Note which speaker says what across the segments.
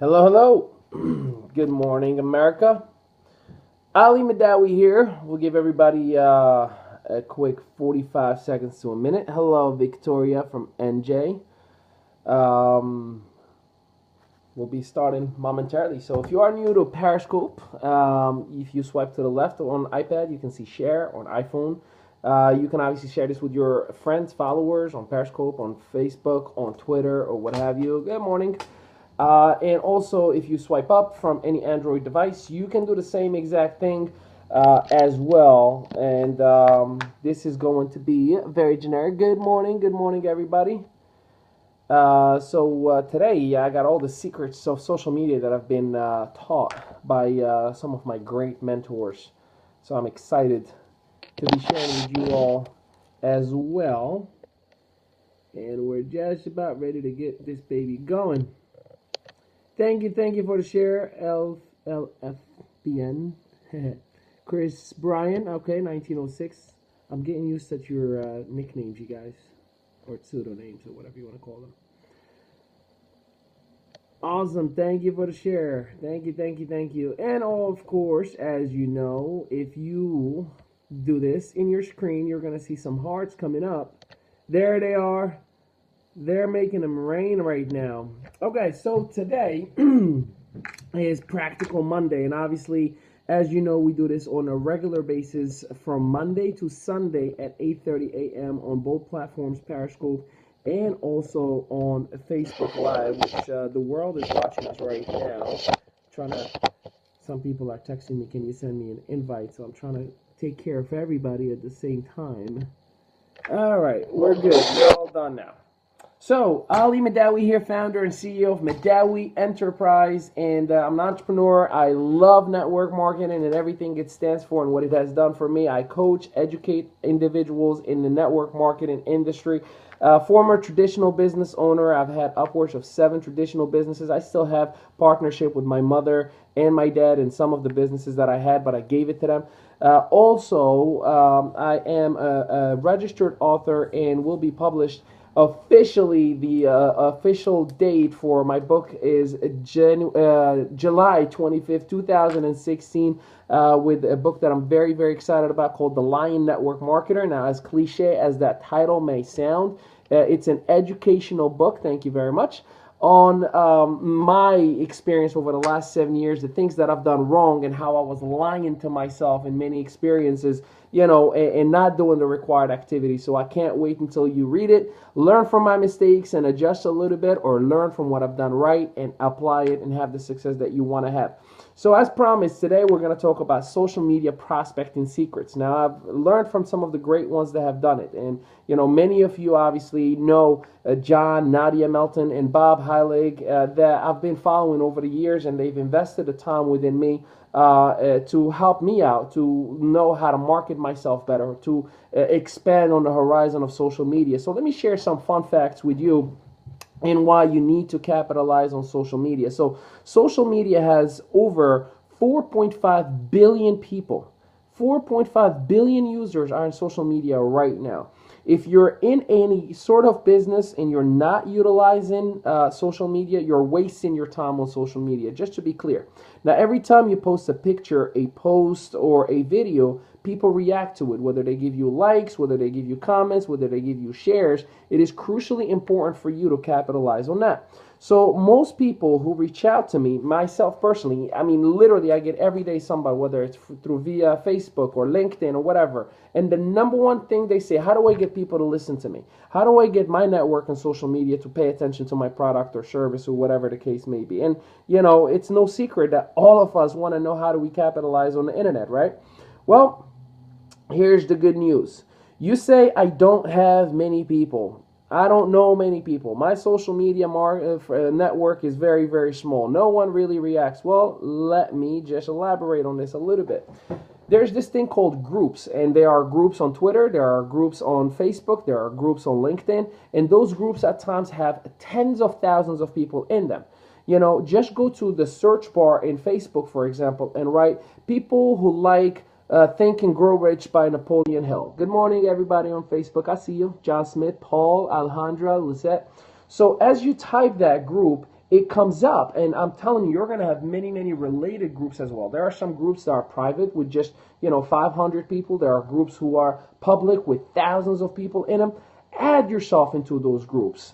Speaker 1: Hello, hello. Good morning, America. Ali Mehdaoui here. We'll give everybody a quick 45 seconds to a minute. Hello, Victoria from NJ. Um, we'll be starting momentarily. So if you are new to Periscope, if you swipe to the left on iPad, you can see share on iPhone. You can obviously share this with your friends, followers on Periscope, on Facebook, on Twitter, or what have you. Good morning. And also, if you swipe up from any Android device, you can do the same exact thing as well. And this is going to be very generic. Good morning, everybody. So today I got all the secrets of social media that I've been taught by some of my great mentors. So I'm excited to be sharing with you all as well. And we're just about ready to get this baby going. Thank you for the share, LFBN. Chris Bryan, okay, 1906. I'm getting used to your nicknames, you guys, or pseudonames, or whatever you want to call them. Awesome, thank you for the share. Thank you. And of course, as you know, if you do this in your screen, you're going to see some hearts coming up. There they are. They're making them rain right now. Okay, so today is Practical Monday, and obviously, as you know, we do this on a regular basis from Monday to Sunday at 8:30 a.m. on both platforms, Periscope and also on Facebook Live, which the world is watching us right now. Some people are texting me, can you send me an invite? So I'm trying to take care of everybody at the same time. All right, we're good. We're all done now. So, Ali Mehdaoui here, founder and CEO of Mehdaoui Enterprise, and I'm an entrepreneur. I love network marketing and everything it stands for and what it has done for me. I coach, educate individuals in the network marketing industry. Former traditional business owner. I've had upwards of 7 traditional businesses. I still have partnership with my mother and my dad in some of the businesses that I had, but I gave it to them. I am a registered author and will be published. Officially, the official date for my book is July 25th, 2016, with a book that I'm very, very excited about called The Lion Network Marketer. Now, as cliche as that title may sound, it's an educational book, thank you very much, on my experience over the last 7 years, the things that I've done wrong and how I was lying to myself in many experiences, and not doing the required activity. So I can't wait until you read it, learn from my mistakes and adjust a little bit, or learn from what I've done right and apply it and have the success that you want to have. So as promised, today we're going to talk about social media prospecting secrets. Now, I've learned from some of the great ones that have done it. And, many of you obviously know John, Nadia Melton, and Bob Heilig that I've been following over the years, and they've invested the time within me to help me out, to know how to market myself better, to expand on the horizon of social media. So let me share some fun facts with you and why you need to capitalize on social media. So social media has over 4.5 billion people. 4.5 billion users are in social media right now. If you're in any sort of business and you're not utilizing social media, you're wasting your time on social media, just to be clear. Now, every time you post a picture, a post, or a video, people react to it, whether they give you likes, whether they give you comments, whether they give you shares. It is crucially important for you to capitalize on that. So most people who reach out to me, myself personally, I mean, literally I get every day somebody, whether it's through via Facebook or LinkedIn or whatever, and the number one thing they say, how do I get people to listen to me? How do I get my network and social media to pay attention to my product or service or whatever the case may be? And, it's no secret that all of us want to know, how do we capitalize on the internet, right? Well, here's the good news. You say, I don't have many people. I don't know many people. My social media network is very, very small. No one really reacts. Well, let me just elaborate on this a little bit. There's this thing called groups, and there are groups on Twitter, there are groups on Facebook, there are groups on LinkedIn, and those groups at times have tens of thousands of people in them. Just go to the search bar in Facebook, for example, and write people who like Think and Grow Rich by Napoleon Hill. Good morning, everybody on Facebook. I see you. John Smith, Paul, Alejandra, Lisette. So as you type that group, it comes up, and I'm telling you, you're going to have many, many related groups as well. There are some groups that are private with just, 500 people. There are groups who are public with thousands of people in them. Add yourself into those groups.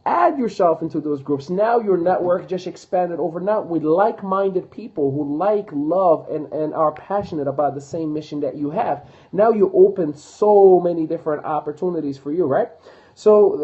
Speaker 1: Add yourself into those groups. Now your network just expanded over now with like-minded people who like, love, and are passionate about the same mission that you have. Now you open so many different opportunities for you, right? So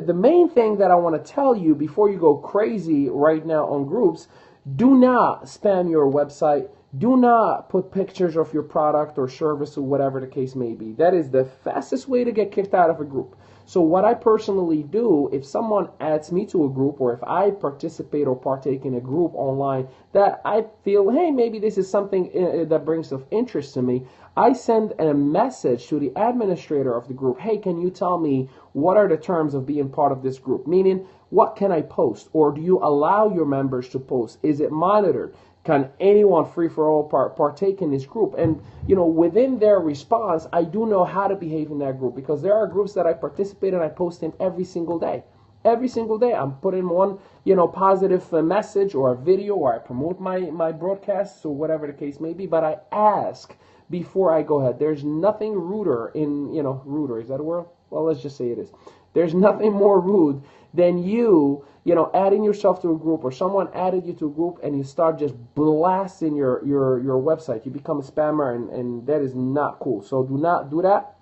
Speaker 1: the main thing that I want to tell you before you go crazy right now on groups, do not spam your website. Do not put pictures of your product or service or whatever the case may be. That is the fastest way to get kicked out of a group. So what I personally do, if someone adds me to a group, or if I participate or partake in a group online that I feel, hey, maybe this is something that brings of interest to me, I send a message to the administrator of the group. Hey, can you tell me what are the terms of being part of this group? Meaning, what can I post? Or do you allow your members to post? Is it monitored? Can anyone free-for-all partake in this group? And, within their response, I do know how to behave in that group, because there are groups that I participate in, I post in every single day. Every single day, I'm putting one, positive message or a video, or I promote my broadcasts or whatever the case may be, but I ask before I go ahead. There's nothing ruder ruder, is that a word? Well, let's just say it is. There's nothing more rude than you adding yourself to a group, or someone added you to a group, and you start just blasting your website. You become a spammer, and that is not cool. So do not do that.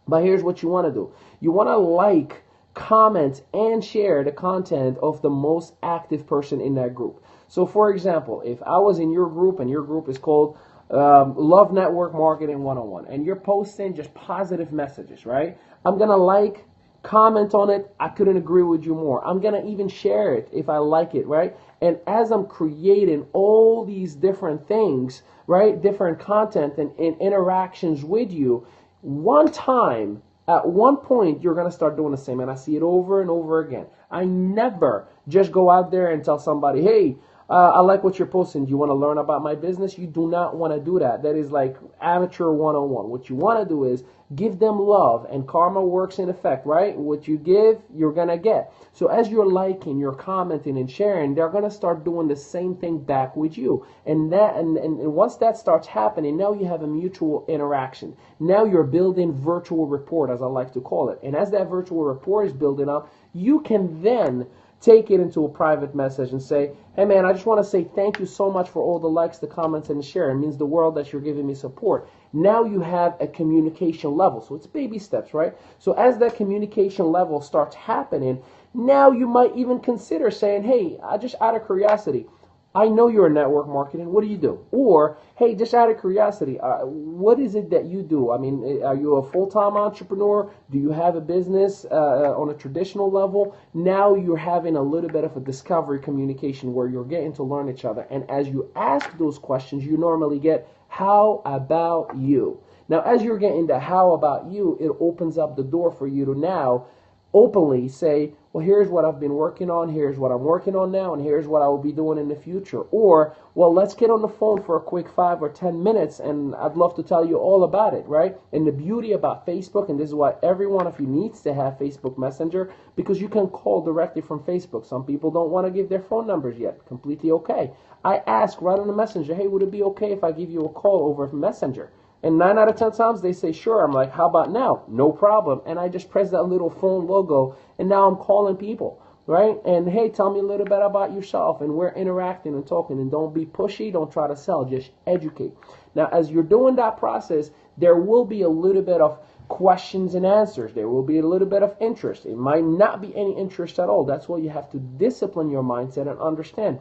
Speaker 1: But here's what you want to do. You want to like, comment, and share the content of the most active person in that group. So for example, if I was in your group, and your group is called Love Network Marketing 101, and you're posting just positive messages, right? I'm going to like, comment on it. I couldn't agree with you more. I'm going to even share it if I like it, right? And as I'm creating all these different things, right, different content and interactions with you, one time, at one point, you're going to start doing the same. And I see it over and over again. I never just go out there and tell somebody, hey, I like what you're posting. Do you want to learn about my business? You do not want to do that. That is like amateur 101. What you want to do is give them love, and karma works in effect, right? What you give, you're going to get. So as you're liking, you're commenting and sharing, they're going to start doing the same thing back with you. And once that starts happening, now you have a mutual interaction. Now you're building virtual rapport, as I like to call it. And as that virtual rapport is building up, you can then take it into a private message and say, hey man, I just want to say thank you so much for all the likes, the comments, and the share. It means the world that you're giving me support. Now you have a communication level. So it's baby steps, right? So as that communication level starts happening, now you might even consider saying, hey, just out of curiosity, I know you're in network marketing. What do you do? Or, hey, just out of curiosity, what is it that you do? I mean, are you a full-time entrepreneur? Do you have a business on a traditional level? Now you're having a little bit of a discovery communication where you're getting to learn each other. And as you ask those questions, you normally get, how about you? Now, as you're getting the how about you, it opens up the door for you to now openly say, well, here's what I've been working on, here's what I'm working on now, and here's what I will be doing in the future. Or, well, let's get on the phone for a quick 5 or 10 minutes, and I'd love to tell you all about it, right? And the beauty about Facebook, and this is why every one of you needs to have Facebook Messenger, because you can call directly from Facebook. Some people don't want to give their phone numbers yet. Completely okay. I ask right on the Messenger, hey, would it be okay if I give you a call over Messenger? And 9 out of 10 times they say, sure. I'm like, how about now? No problem. And I just press that little phone logo, and now I'm calling people, right? And hey, tell me a little bit about yourself, and we're interacting and talking. And don't be pushy. Don't try to sell. Just educate. Now, as you're doing that process, there will be a little bit of questions and answers. There will be a little bit of interest. It might not be any interest at all. That's why you have to discipline your mindset and understand.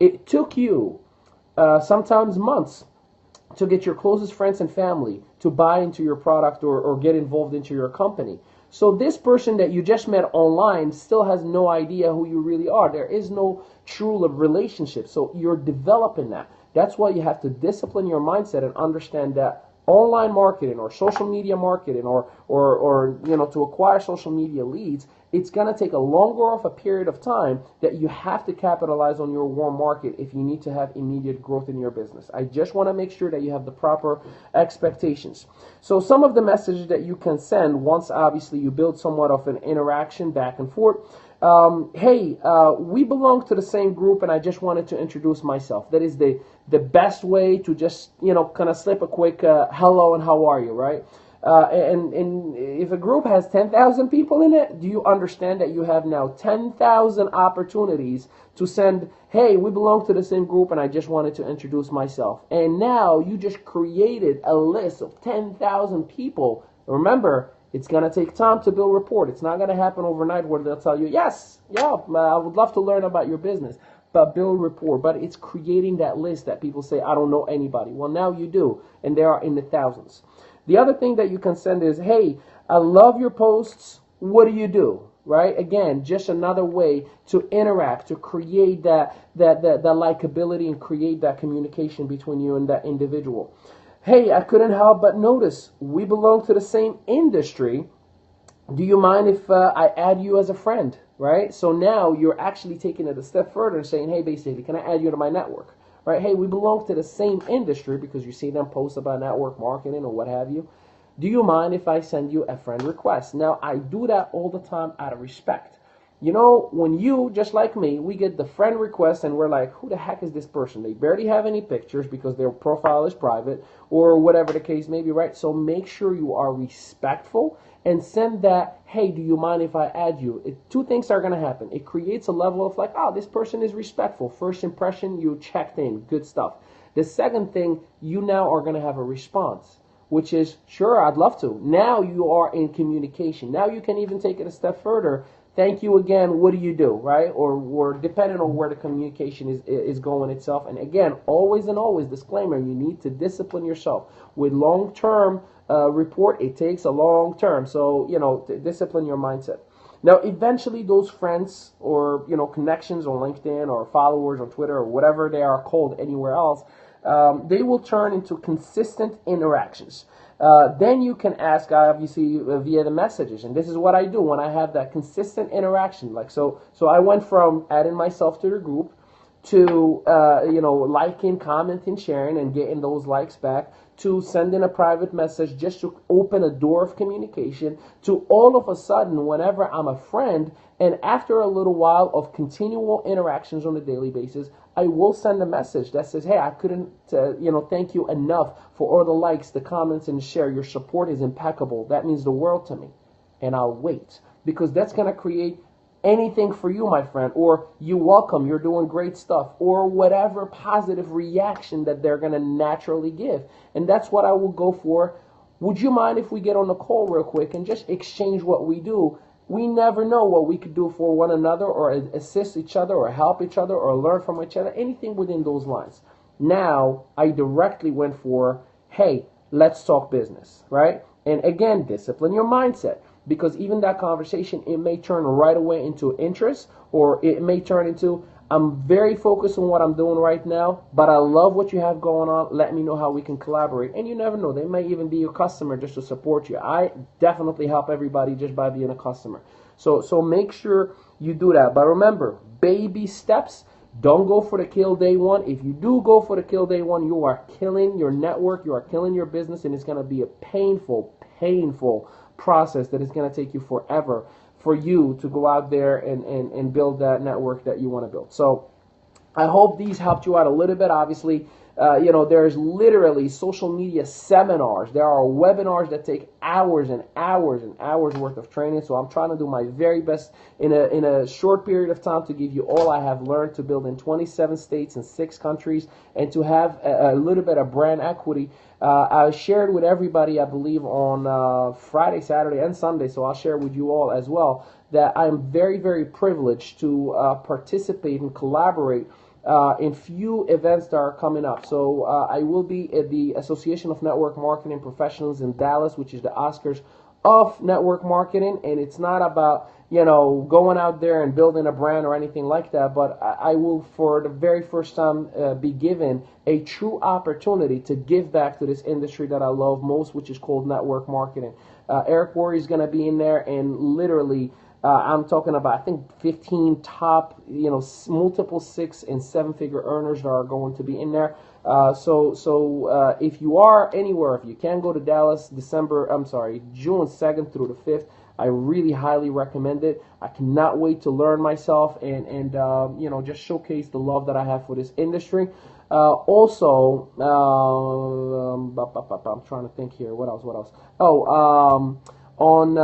Speaker 1: It took you sometimes months to get your closest friends and family to buy into your product or get involved into your company. So this person that you just met online still has no idea who you really are. There is no true relationship. So you're developing that. That's why you have to discipline your mindset and understand that online marketing or social media marketing or to acquire social media leads, it's going to take a longer of a period of time that you have to capitalize on your warm market if you need to have immediate growth in your business. I just want to make sure that you have the proper expectations. So some of the messages that you can send once obviously you build somewhat of an interaction back and forth, Hey, we belong to the same group, and I just wanted to introduce myself. That is the best way to just kind of slip a quick hello and how are you, right? And if a group has 10,000 people in it, do you understand that you have now 10,000 opportunities to send, hey, we belong to the same group and I just wanted to introduce myself. And now you just created a list of 10,000 people. Remember, it's going to take time to build rapport. It's not going to happen overnight where they'll tell you, yes, yeah, I would love to learn about your business. But build rapport. But it's creating that list that people say, I don't know anybody. Well, now you do. And they are in the thousands. The other thing that you can send is, hey, I love your posts. What do you do? Right? Again, just another way to interact, to create that likability and create that communication between you and that individual. Hey, I couldn't help but notice we belong to the same industry. Do you mind if I add you as a friend? Right? So now you're actually taking it a step further and saying, hey, basically, can I add you to my network? Right? Hey, we belong to the same industry because you see them post about network marketing or what have you. Do you mind if I send you a friend request? Now, I do that all the time out of respect. You know, when you, just like me, we get the friend request and we're like, who the heck is this person? They barely have any pictures because their profile is private or whatever the case may be, right? So make sure you are respectful and send that, hey, do you mind if I add you? Two things are going to happen. It creates a level of like, oh, this person is respectful. First impression, you checked in. Good stuff. The second thing, you now are going to have a response, which is, sure, I'd love to. Now you are in communication. Now you can even take it a step further. Thank you again. What do you do, right? Or depending on where the communication is going itself. And again, always and always, disclaimer, you need to discipline yourself. With long-term report, it takes a long term. So, discipline your mindset. Now, eventually those friends or, connections on LinkedIn or followers on Twitter or whatever they are called anywhere else, they will turn into consistent interactions. Then you can ask, obviously, via the messages. And this is what I do when I have that consistent interaction. So I went from adding myself to the group to, liking, commenting, sharing, and getting those likes back, to sending a private message just to open a door of communication, to all of a sudden, whenever I'm a friend, and after a little while of continual interactions on a daily basis, I will send a message that says, hey, I couldn't, thank you enough for all the likes, the comments, and the share. Your support is impeccable. That means the world to me. And I'll wait, because that's going to create anything for you, my friend, or you're welcome, you're doing great stuff, or whatever positive reaction that they're going to naturally give. And that's what I will go for. Would you mind if we get on the call real quick and just exchange what we do? We never know what we could do for one another, or assist each other, or help each other, or learn from each other, anything within those lines. Now, I directly went for, hey, let's talk business, right? And again, discipline your mindset. Because even that conversation, it may turn right away into interest, or it may turn into, I'm very focused on what I'm doing right now, but I love what you have going on. Let me know how we can collaborate. And you never know, they may even be your customer just to support you. I definitely help everybody just by being a customer. So make sure you do that. But remember, baby steps. Don't go for the kill day one. If you do go for the kill day one, you are killing your network, you are killing your business, and it's going to be a painful process that is going to take you forever for you to go out there and build that network that you want to build. So I hope these helped you out a little bit. Obviously, there's literally social media seminars. There are webinars that take hours and hours and hours worth of training. So I'm trying to do my very best in a short period of time to give you all I have learned to build in 27 states and 6 countries, and to have a little bit of brand equity. I shared with everybody, I believe, on Friday, Saturday, and Sunday, so I'll share with you all as well, that I'm very, very privileged to participate and collaborate in few events that are coming up. So I will be at the Association of Network Marketing Professionals in Dallas, which is the Oscars of network marketing, and it's not about going out there and building a brand or anything like that, but I will, for the very first time, be given a true opportunity to give back to this industry that I love most, which is called network marketing. Eric Worre is going to be in there, and literally I'm talking about, I think, 15 top, multiple 6- and 7-figure earners that are going to be in there. So if you are anywhere, if you can go to Dallas, June 2nd through the 5th, I really highly recommend it. I cannot wait to learn myself and you know, just showcase the love that I have for this industry. Also, I'm trying to think here. What else? What else? Oh, on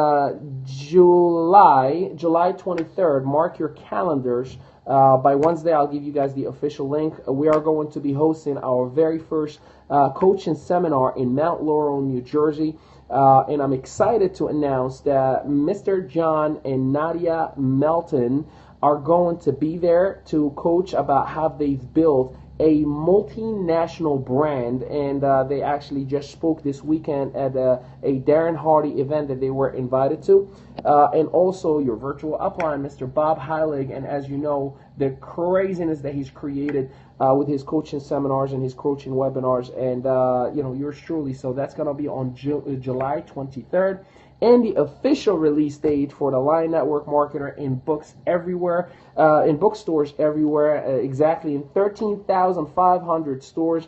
Speaker 1: July 23rd, mark your calendars. By Wednesday, I'll give you guys the official link. We are going to be hosting our very first coaching seminar in Mount Laurel, New Jersey. And I'm excited to announce that Mr. John and Nadia Melton are going to be there to coach about how they've built a multinational brand, and they actually just spoke this weekend at a Darren Hardy event that they were invited to, and also your virtual upline, Mr. Bob Heilig, and as you know, the craziness that he's created with his coaching seminars and his coaching webinars, and you know, yours truly. So that's going to be on July 23rd. And the official release date for the Lion Network Marketer in books everywhere, in bookstores everywhere, exactly in 13,500 stores,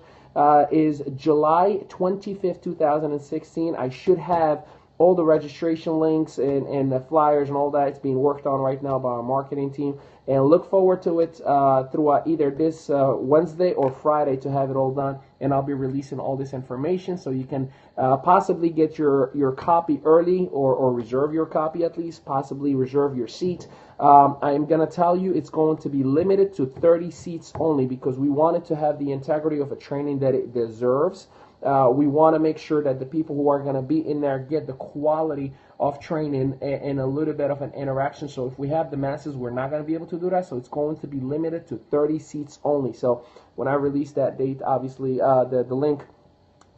Speaker 1: is July 25th, 2016. I should have all the registration links and the flyers and all that. It's being worked on right now by our marketing team. And look forward to it throughout either this Wednesday or Friday to have it all done. And I'll be releasing all this information so you can possibly get your copy early or reserve your copy at least, possibly reserve your seat. I'm going to tell you it's going to be limited to 30 seats only because we wanted to have the integrity of a training that it deserves. We want to make sure that the people who are going to be in there get the quality of training and a little bit of an interaction. So if we have the masses, we're not going to be able to do that. So it's going to be limited to 30 seats only. So when I release that date, obviously the link,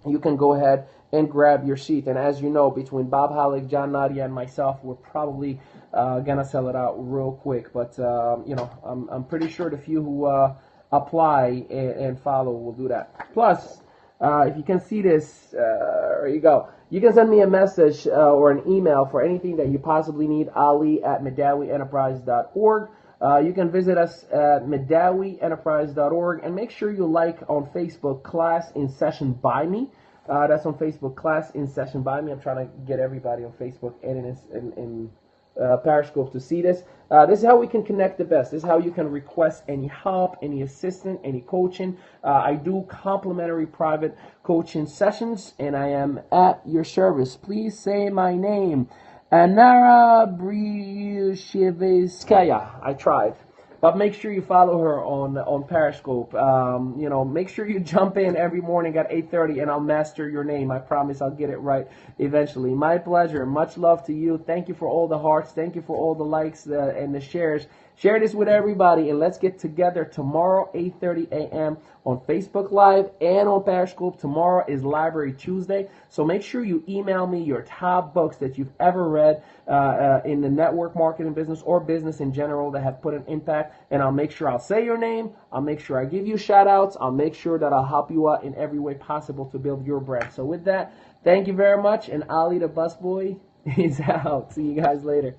Speaker 1: you can go ahead and grab your seat. And as you know, between Bob Halleck, John Nadia, and myself, we're probably going to sell it out real quick. But, you know, I'm pretty sure the few who apply and follow will do that. Plus, if you can see this, there you go. You can send me a message or an email for anything that you possibly need, ali@mehdaouienterprise.org. You can visit us at mehdaouienterprise.org and make sure you like on Facebook Class in Session by Me. That's on Facebook, Class in Session by Me. I'm trying to get everybody on Facebook and in Periscope to see this. This is how we can connect the best. This is how you can request any help, any assistance, any coaching. I do complimentary private coaching sessions, and I am at your service. Please say my name. Anara Brishevskaya. I tried. But make sure you follow her on Periscope. You know, make sure you jump in every morning at 8:30 and I'll master your name. I promise I'll get it right eventually. My pleasure. Much love to you. Thank you for all the hearts. Thank you for all the likes and the shares. Share this with everybody and let's get together tomorrow, 8:30 a.m. on Facebook Live and on Periscope. Tomorrow is Library Tuesday. So make sure you email me your top books that you've ever read in the network marketing business or business in general that have put an impact. And I'll make sure I'll say your name. I'll make sure I give you shout outs. I'll make sure that I'll help you out in every way possible to build your brand. So with that, thank you very much. And Ali the Busboy is out. See you guys later.